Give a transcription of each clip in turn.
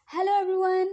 Hello everyone,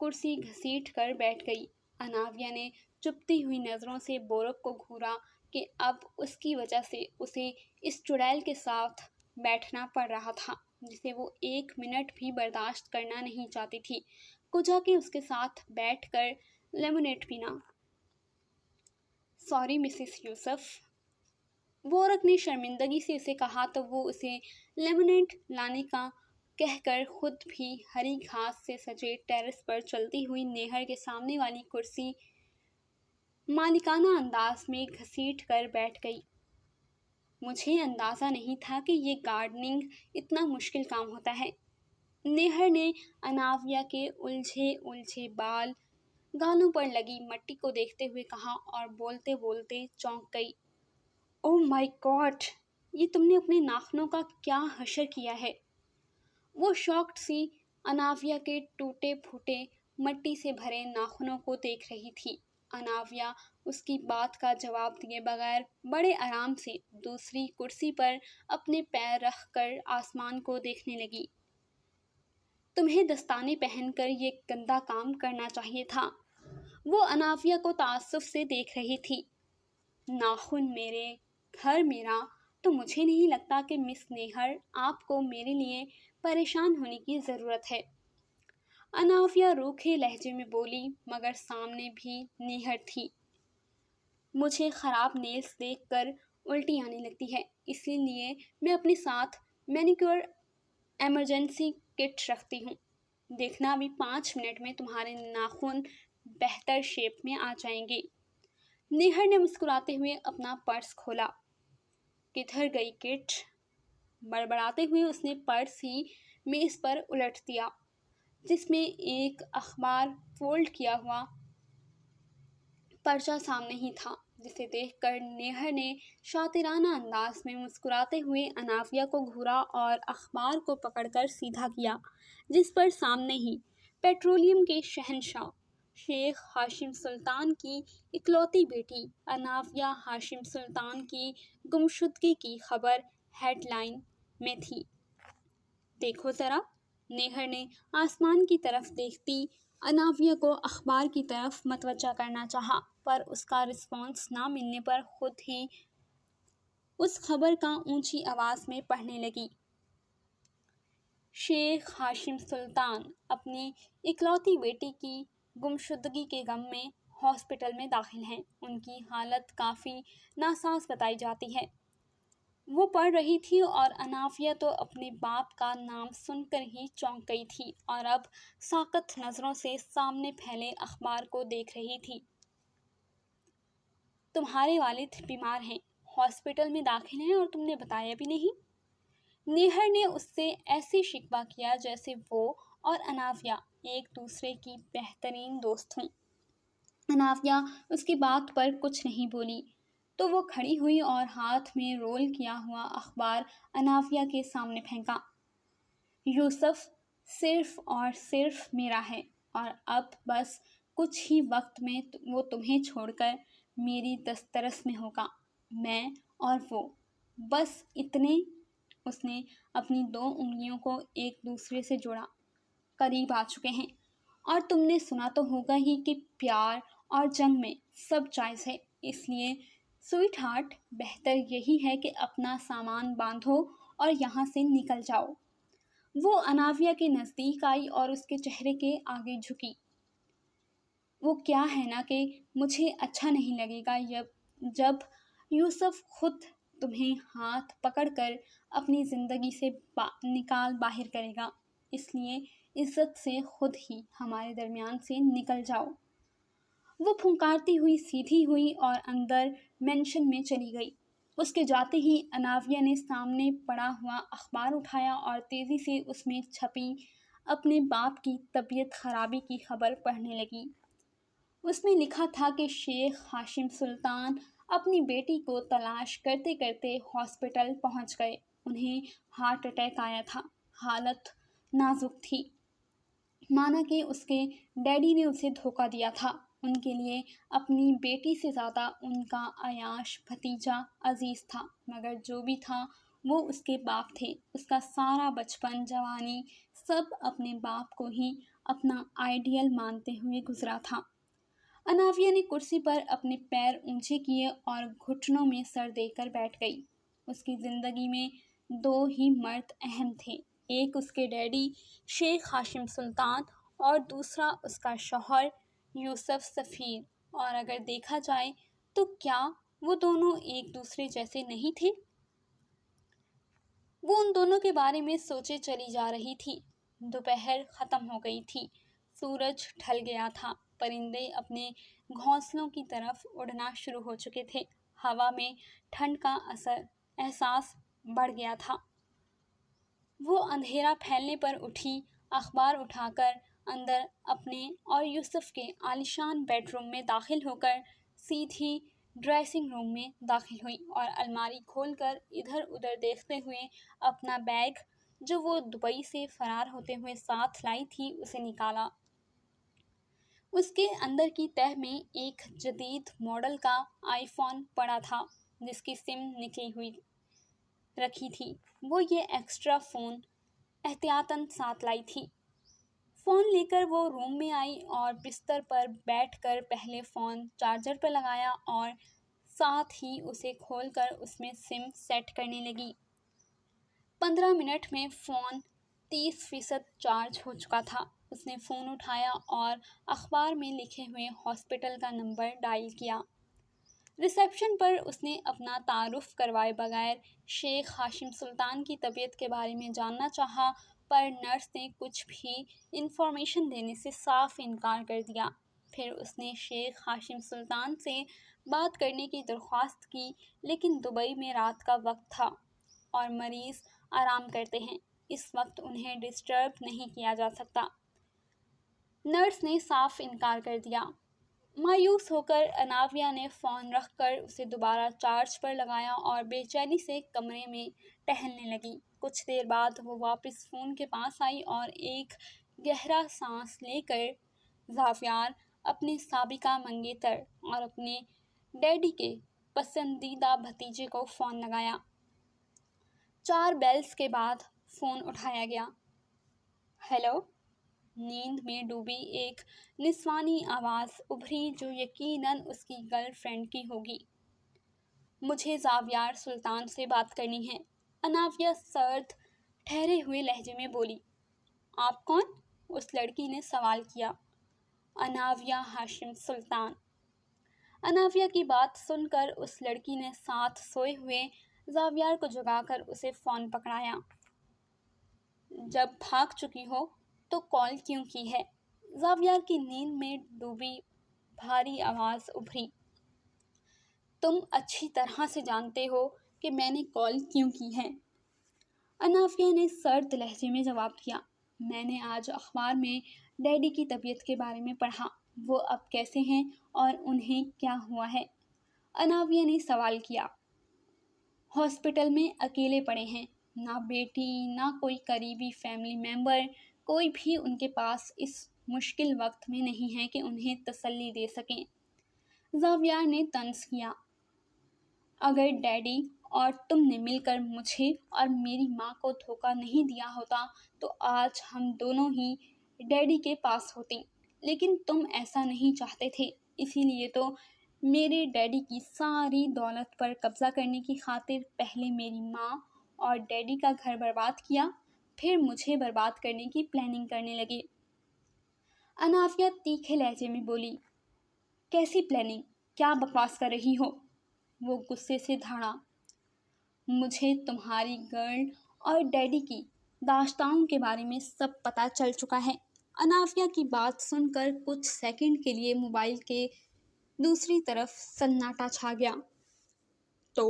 کرسی گھسیٹ کر بیٹھ گئی۔ اناویا نے چپتی ہوئی نظروں سے بورق کو گھورا کہ اب اس کی وجہ سے اسے اس چڑیل کے ساتھ بیٹھنا پڑ رہا تھا جسے وہ 1 منٹ بھی برداشت کرنا نہیں چاہتی تھی۔ کجا کے اس کے ساتھ بیٹھ کر لیمونیڈ پینا۔ سوری مسز یوسف، وورک نے شرمندگی سے اسے کہا تو وہ اسے لیمونیڈ لانے کا کہہ کر خود بھی ہری گھاس سے سجے ٹیرس پر چلتی ہوئی نیہر کے سامنے والی کرسی مالکانہ انداز میں گھسیٹ کر بیٹھ گئی۔ مجھے اندازہ نہیں تھا کہ یہ گارڈننگ اتنا مشکل کام ہوتا ہے، نیہر نے اناویا کے الجھے بال گالوں پر لگی مٹی کو دیکھتے ہوئے کہا اور بولتے بولتے چونک گئی۔ اوہ مائی گاڈ، یہ تم نے اپنے ناخنوں کا کیا حشر کیا ہے؟ وہ شاکڈ سی اناویا کے ٹوٹے پھوٹے مٹی سے بھرے ناخنوں کو دیکھ رہی تھی۔ اناویا اس کی بات کا جواب دیے بغیر بڑے آرام سے دوسری کرسی پر اپنے پیر رکھ کر آسمان کو دیکھنے لگی۔ تمہیں دستانے پہن کر یہ گندا کام کرنا چاہیے تھا۔ وہ اناویا کو تعصب سے دیکھ رہی تھی۔ ناخن میرے، گھر میرا، تو مجھے نہیں لگتا کہ مس نیہر آپ کو میرے لیے پریشان ہونے کی ضرورت ہے۔ اناویا روکھے لہجے میں بولی مگر سامنے بھی نیہر تھی۔ مجھے خراب نیلز دیکھ کر الٹی آنے لگتی ہے، اسی لیے میں اپنے ساتھ مینیکیور ایمرجنسی کٹ رکھتی ہوں۔ دیکھنا ابھی 5 منٹ میں تمہارے ناخن بہتر شیپ میں آ جائیں گے۔ نیہر نے مسکراتے ہوئے اپنا پرس کھولا۔ کدھر گئی کٹ؟ بڑبڑاتے ہوئے اس نے پرس ہی میز پر الٹ دیا جس میں ایک اخبار فولڈ کیا ہوا پرچہ سامنے ہی تھا، جسے دیکھ کر نیہر نے شاطرانہ انداز میں مسکراتے ہوئے اناویا کو گھورا اور اخبار کو پکڑ کر سیدھا کیا جس پر سامنے ہی پیٹرولیم کے شہنشاہ شیخ ہاشم سلطان کی اکلوتی بیٹی اناویا ہاشم سلطان کی گمشدگی کی خبر ہیڈ لائن میں تھی۔ دیکھو ذرا، نیہر نے آسمان کی طرف دیکھتی اناویا کو اخبار کی طرف متوجہ کرنا چاہا، پر اس کا رسپانس نہ ملنے پر خود ہی اس خبر کا اونچی آواز میں پڑھنے لگی۔ شیخ ہاشم سلطان اپنی اکلوتی بیٹی کی گمشدگی کے غم میں ہاسپٹل میں داخل ہیں۔ ان کی حالت کافی ناساز بتائی جاتی ہے۔ وہ پڑھ رہی تھی اور اناویا تو اپنے باپ کا نام سن کر ہی چونک گئی تھی اور اب ساکت نظروں سے سامنے پھیلے اخبار کو دیکھ رہی تھی۔ تمہارے والد بیمار ہیں، ہاسپٹل میں داخل ہیں اور تم نے بتایا بھی نہیں؟ نیہر نے اس سے ایسے شکوہ کیا جیسے وہ اور اناویا ایک دوسرے کی بہترین دوست ہوں۔ اناویا اس کی بات پر کچھ نہیں بولی تو وہ کھڑی ہوئی اور ہاتھ میں رول کیا ہوا اخبار اناویا کے سامنے پھینکا۔ یوسف صرف اور صرف میرا ہے اور اب بس کچھ ہی وقت میں وہ تمہیں چھوڑ کر میری دسترس میں ہوگا، میں اور وہ، بس اتنے۔ اس نے اپنی 2 انگلیوں کو ایک دوسرے سے جوڑا۔ قریب آ چکے ہیں، اور تم نے سنا تو ہوگا ہی کہ پیار اور جنگ میں سب جائز ہے، اس لیے سویٹ ہارٹ بہتر یہی ہے کہ اپنا سامان باندھو اور یہاں سے نکل جاؤ۔ وہ اناویا کے نزدیک آئی اور اس کے چہرے کے آگے جھکی۔ وہ کیا ہے نا کہ مجھے اچھا نہیں لگے گا جب یوسف خود تمہیں ہاتھ پکڑ کر اپنی زندگی سے نکال باہر کرے گا، اس لیے عزت سے خود ہی ہمارے درمیان سے نکل جاؤ۔ وہ پھنکارتی ہوئی سیدھی ہوئی اور اندر مینشن میں چلی گئی۔ اس کے جاتے ہی اناویا نے سامنے پڑا ہوا اخبار اٹھایا اور تیزی سے اس میں چھپی اپنے باپ کی طبیعت خرابی کی خبر پڑھنے لگی۔ اس میں لکھا تھا کہ شیخ ہاشم سلطان اپنی بیٹی کو تلاش کرتے کرتے ہاسپٹل پہنچ گئے۔ انہیں ہارٹ اٹیک آیا تھا، حالت نازک تھی، مانا کہ اس کے ڈیڈی نے اسے دھوکہ دیا تھا۔ ان کے لیے اپنی بیٹی سے زیادہ ان کا عیاش بھتیجا عزیز تھا، مگر جو بھی تھا وہ اس کے باپ تھے۔ اس کا سارا بچپن، جوانی سب اپنے باپ کو ہی اپنا آئیڈیل مانتے ہوئے گزرا تھا۔ اناویہ نے کرسی پر اپنے پیر اونچے کیے اور گھٹنوں میں سر دے کر بیٹھ گئی۔ اس کی زندگی میں 2 ہی مرد اہم تھے، ایک اس کے ڈیڈی شیخ ہاشم سلطان اور دوسرا اس کا شوہر یوسف سفیر، اور اگر دیکھا جائے تو کیا وہ دونوں ایک دوسرے جیسے نہیں تھے؟ وہ ان دونوں کے بارے میں سوچے چلی جا رہی تھی۔ دوپہر ختم ہو گئی تھی، سورج ڈھل گیا تھا، پرندے اپنے گھونسلوں کی طرف اڑنا شروع ہو چکے تھے، ہوا میں ٹھنڈ کا احساس بڑھ گیا تھا۔ وہ اندھیرا پھیلنے پر اٹھی، اخبار اٹھا کر اندر اپنے اور یوسف کے عالیشان بیڈ روم میں داخل ہو کر سیدھی ڈریسنگ روم میں داخل ہوئی اور الماری کھول کر ادھر ادھر دیکھتے ہوئے اپنا بیگ جو وہ دبئی سے فرار ہوتے ہوئے ساتھ لائی تھی اسے نکالا۔ اس کے اندر کی تہہ میں ایک جدید ماڈل کا آئی فون پڑا تھا جس کی سم نکلی ہوئی رکھی تھی۔ وہ یہ ایکسٹرا فون احتیاطاً ساتھ لائی تھی۔ فون لے کر وہ روم میں آئی اور بستر پر بیٹھ کر پہلے فون چارجر پر لگایا اور ساتھ ہی اسے کھول کر اس میں سم سیٹ کرنے لگی۔ 15 منٹ میں فون 30% چارج ہو چکا تھا۔ اس نے فون اٹھایا اور اخبار میں لکھے ہوئے ہاسپٹل کا نمبر ڈائل کیا۔ ریسیپشن پر اس نے اپنا تعارف کروائے بغیر شیخ ہاشم سلطان کی طبیعت کے بارے میں جاننا چاہا، پر نرس نے کچھ بھی انفارمیشن دینے سے صاف انکار کر دیا۔ پھر اس نے شیخ ہاشم سلطان سے بات کرنے کی درخواست کی، لیکن دبئی میں رات کا وقت تھا اور مریض آرام کرتے ہیں، اس وقت انہیں ڈسٹرب نہیں کیا جا سکتا۔ نرس نے صاف انکار کر دیا۔ مایوس ہو کر اناویہ نے فون رکھ کر اسے دوبارہ چارج پر لگایا اور بے چینی سے کمرے میں ٹہلنے لگی۔ کچھ دیر بعد وہ واپس فون کے پاس آئی اور ایک گہرا سانس لے کر زاویار، اپنے سابقہ منگیتر اور اپنے ڈیڈی کے پسندیدہ بھتیجے کو فون لگایا۔ 4 بیلز کے بعد فون اٹھایا گیا۔ ہیلو؟ نیند میں ڈوبی ایک نسوانی آواز ابھری جو یقیناً اس کی گرل فرینڈ کی ہوگی۔ مجھے زاویار سلطان سے بات کرنی ہے، اناویہ سرد ٹھہرے ہوئے لہجے میں بولی۔ آپ کون؟ اس لڑکی نے سوال کیا۔ اناویہ ہاشم سلطان۔ اناویہ کی بات سن کر اس لڑکی نے ساتھ سوئے ہوئے زاویار کو جگا کر اسے فون پکڑایا۔ جب بھاگ چکی ہو تو کال کیوں کی ہے؟ زاویار کی نیند میں ڈوبی بھاری آواز ابھری۔ تم اچھی طرح سے جانتے ہو کہ میں نے کال کیوں کی ہے، اناویہ نے سرد لہجے میں جواب دیا۔ میں نے آج اخبار میں ڈیڈی کی طبیعت کے بارے میں پڑھا، وہ اب کیسے ہیں اور انہیں کیا ہوا ہے؟ اناویہ نے سوال کیا۔ ہاسپٹل میں اکیلے پڑے ہیں، نہ بیٹی نہ کوئی قریبی فیملی ممبر، کوئی بھی ان کے پاس اس مشکل وقت میں نہیں ہے کہ انہیں تسلی دے سکیں۔ زاویار نے طنز کیا۔ اگر ڈیڈی اور تم نے مل کر مجھے اور میری ماں کو دھوکہ نہیں دیا ہوتا تو آج ہم دونوں ہی ڈیڈی کے پاس ہوتے، لیکن تم ایسا نہیں چاہتے تھے، اسی لیے تو میرے ڈیڈی کی ساری دولت پر قبضہ کرنے کی خاطر پہلے میری ماں اور ڈیڈی کا گھر برباد کیا، پھر مجھے برباد کرنے کی پلاننگ کرنے لگے۔ اناویہ تیکھے لہجے میں بولی۔ کیسی پلاننگ؟ کیا بکواس کر رہی ہو؟ وہ غصے سے دھاڑا۔ مجھے تمہاری گرل اور ڈیڈی کی داشتاؤں کے بارے میں سب پتہ چل چکا ہے۔ اناویہ کی بات سن کر کچھ سیکنڈ کے لیے موبائل کے دوسری طرف سناٹا چھا گیا۔ تو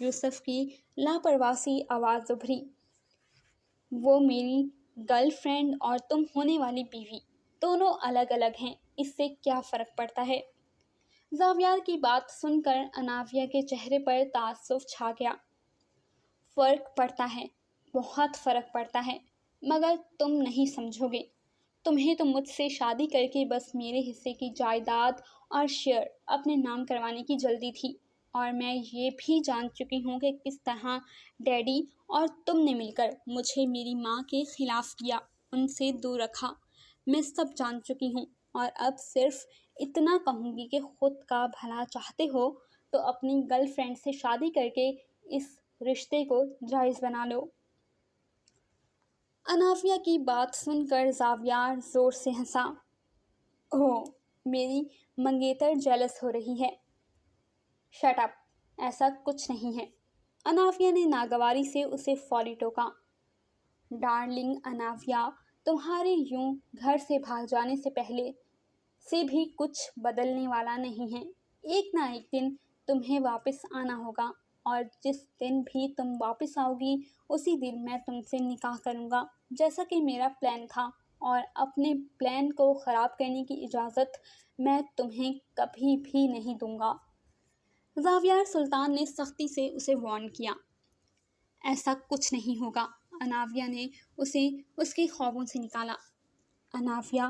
یوسف کی لاپرواہ سی آواز ابھری۔ وہ میری گرل فرینڈ اور تم ہونے والی بیوی دونوں الگ الگ ہیں، اس سے کیا فرق پڑتا ہے؟ زاویار کی بات سن کر اناویہ کے چہرے پر تعصب چھا گیا۔ فرق پڑتا ہے، بہت فرق پڑتا ہے، مگر تم نہیں سمجھو گے۔ تمہیں تو مجھ سے شادی کر کے بس میرے حصے کی جائیداد اور شیئر اپنے نام کروانے کی جلدی تھی، اور میں یہ بھی جان چکی ہوں کہ کس طرح ڈیڈی اور تم نے مل کر مجھے میری ماں کے خلاف کیا، ان سے دور رکھا۔ میں سب جان چکی ہوں، اور اب صرف اتنا کہوں گی کہ خود کا بھلا چاہتے ہو تو اپنی گرل فرینڈ سے شادی کر کے اس رشتے کو جائز بنا لو۔ انافیہ کی بات سن کر زاویار زور سے ہنسا۔ اوہ، میری منگیتر جیلس ہو رہی ہے۔ شٹ اپ، ایسا کچھ نہیں ہے۔ انافیہ نے ناگواری سے اسے فوری ٹوکا۔ ڈارلنگ انافیہ، تمہارے یوں گھر سے بھاگ جانے سے پہلے سے بھی کچھ بدلنے والا نہیں ہے۔ ایک نہ ایک دن تمہیں واپس آنا ہوگا، اور جس دن بھی تم واپس آؤ گی اسی دن میں تم سے نکاح کروں گا، جیسا کہ میرا پلان تھا، اور اپنے پلان کو خراب کرنے کی اجازت میں تمہیں کبھی بھی نہیں دوں گا۔ زاویار سلطان نے سختی سے اسے وارن کیا۔ ایسا کچھ نہیں ہوگا۔ انافیہ نے اسے اس کے خوابوں سے نکالا۔ انافیہ،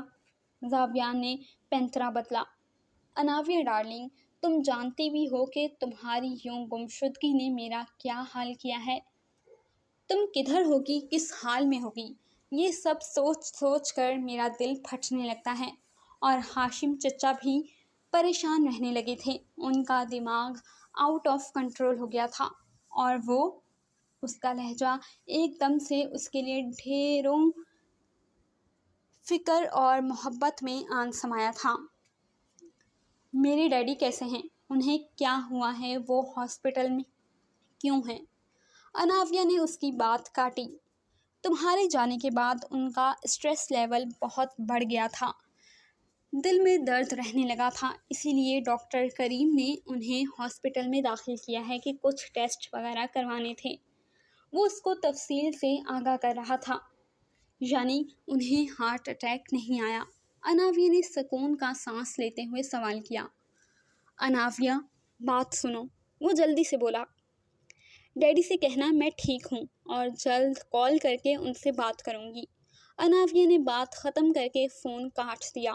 زاویار نے پینترا بدلا۔ انافیہ ڈارلنگ، تم جانتی بھی ہو کہ تمہاری یوں گمشدگی نے میرا کیا حال کیا ہے۔ تم کدھر ہوگی، کس حال میں ہوگی، یہ سب سوچ سوچ کر میرا دل پھٹنے لگتا ہے۔ اور ہاشم چچا بھی پریشان رہنے لگے تھے۔ ان کا دماغ آؤٹ آف کنٹرول ہو گیا تھا، اور وہ، اس کا لہجہ ایک دم سے اس کے لیے ڈھیروں فکر اور محبت میں آن سمایا تھا۔ میرے ڈیڈی کیسے ہیں؟ انہیں کیا ہوا ہے؟ وہ ہاسپٹل میں کیوں ہیں؟ انافیہ نے اس کی بات کاٹی۔ تمہارے جانے کے بعد ان کا اسٹریس لیول بہت بڑھ گیا تھا، دل میں درد رہنے لگا تھا، اسی لیے ڈاکٹر کریم نے انہیں ہاسپٹل میں داخل کیا ہے کہ کچھ ٹیسٹ وغیرہ کروانے تھے۔ وہ اس کو تفصیل سے آگاہ کر رہا تھا۔ یعنی انہیں ہارٹ اٹیک نہیں آیا؟ انافیہ نے سکون کا سانس لیتے ہوئے سوال کیا۔ انافیہ، بات سنو، وہ جلدی سے بولا۔ ڈیڈی سے کہنا میں ٹھیک ہوں اور جلد کال کر کے ان سے بات کروں گی۔ انافیہ نے بات ختم کر کے فون کاٹ دیا۔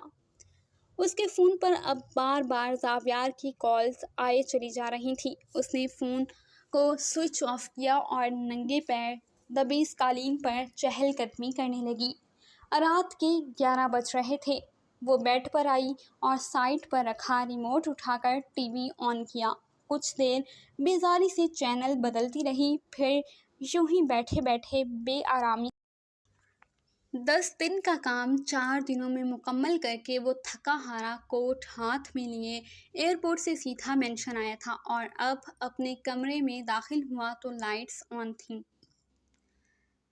اس کے فون پر اب بار بار زاویار کی کالز آئے چلی جا رہی تھی۔ اس نے فون کو سوئچ آف کیا اور ننگے پیر دبیس قالین پر چہل قدمی کرنے لگی۔ رات کے 11 بج رہے تھے۔ وہ بیڈ پر آئی اور سائڈ پر رکھا ریموٹ اٹھا کر ٹی وی آن کیا۔ کچھ دیر بیزاری سے چینل بدلتی رہی، پھر یوں ہی بیٹھے بیٹھے بے آرامی 10 دن کا کام 4 دنوں میں مکمل کر کے وہ تھکا ہارا کوٹ ہاتھ میں لیے ایئرپورٹ سے سیدھا مینشن آیا تھا، اور اب اپنے کمرے میں داخل ہوا تو لائٹس آن تھیں۔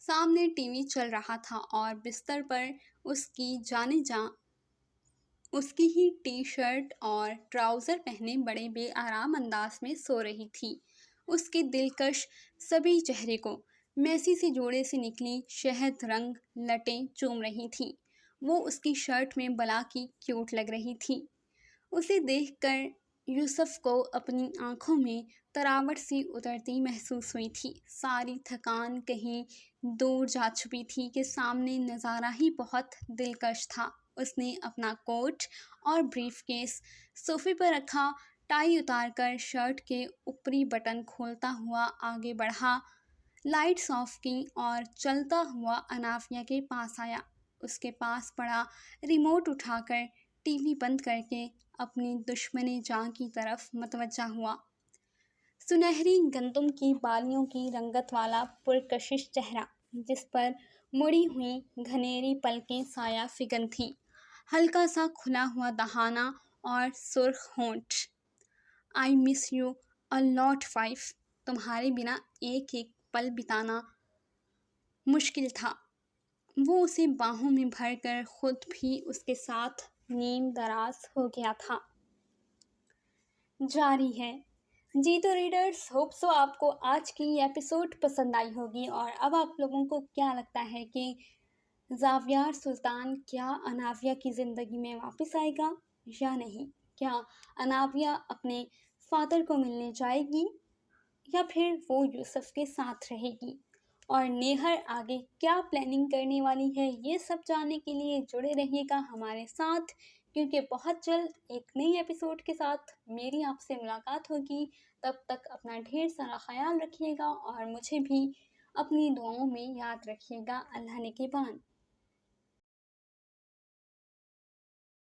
سامنے ٹی وی چل رہا تھا اور بستر پر اس کی جانے جاں اس کی ہی ٹی شرٹ اور ٹراؤزر پہنے بڑے بے آرام انداز میں سو رہی تھی۔ اس کے دلکش صبی چہرے کو میسی سے جوڑے سے نکلی شہد رنگ لٹیں چوم رہی تھیں۔ وہ اس کی شرٹ میں بلا کی کیوٹ لگ رہی تھی۔ اسے دیکھ کر یوسف کو اپنی آنکھوں میں تراوٹ سی اترتی محسوس ہوئی تھی۔ ساری تھکان کہیں دور جا چھپی تھی کہ سامنے نظارہ ہی بہت دلکش تھا۔ اس نے اپنا کوٹ اور بریف کیس صوفے پر رکھا، ٹائی اتار کر شرٹ کے اوپری بٹن کھولتا ہوا آگے بڑھا، لائٹس آف کی اور چلتا ہوا انافیہ کے پاس آیا۔ اس کے پاس پڑا ریموٹ اٹھا کر ٹی وی بند کر کے اپنی دشمن جاں کی طرف متوجہ ہوا۔ سنہری گندم کی بالیوں کی رنگت والا پرکشش چہرہ، جس پر مڑی ہوئی گھنیری پلکیں سایہ فگن تھیں، ہلکا سا کھلا ہوا دہانہ اور سرخ ہونٹ۔ آئی مس یو اے لاٹ 5، تمہارے بنا ایک ایک پل بتانا مشکل تھا۔ وہ اسے باہوں میں بھر کر خود بھی اس کے ساتھ نیم دراز ہو گیا تھا۔ جاری ہے۔ جی تو ریڈرز، ہوپ سو آپ کو آج کی یہ ایپیسوڈ پسند آئی ہوگی، اور اب آپ لوگوں کو کیا لگتا ہے کہ زاویار سلطان کیا انافیہ کی زندگی میں واپس آئے گا یا نہیں؟ کیا انافیہ اپنے فادر کو ملنے جائے گی یا پھر وہ یوسف کے ساتھ رہے گی؟ اور نیہر آگے کیا پلاننگ کرنے والی ہے؟ یہ سب جاننے کے لیے جڑے رہیے گا ہمارے ساتھ، کیونکہ بہت جلد ایک نئی ایپیسوڈ کے ساتھ میری آپ سے ملاقات ہوگی۔ تب تک اپنا ڈھیر سارا خیال رکھیے گا اور مجھے بھی اپنی دعاؤں میں یاد رکھیے گا۔ اللہ نگہبان۔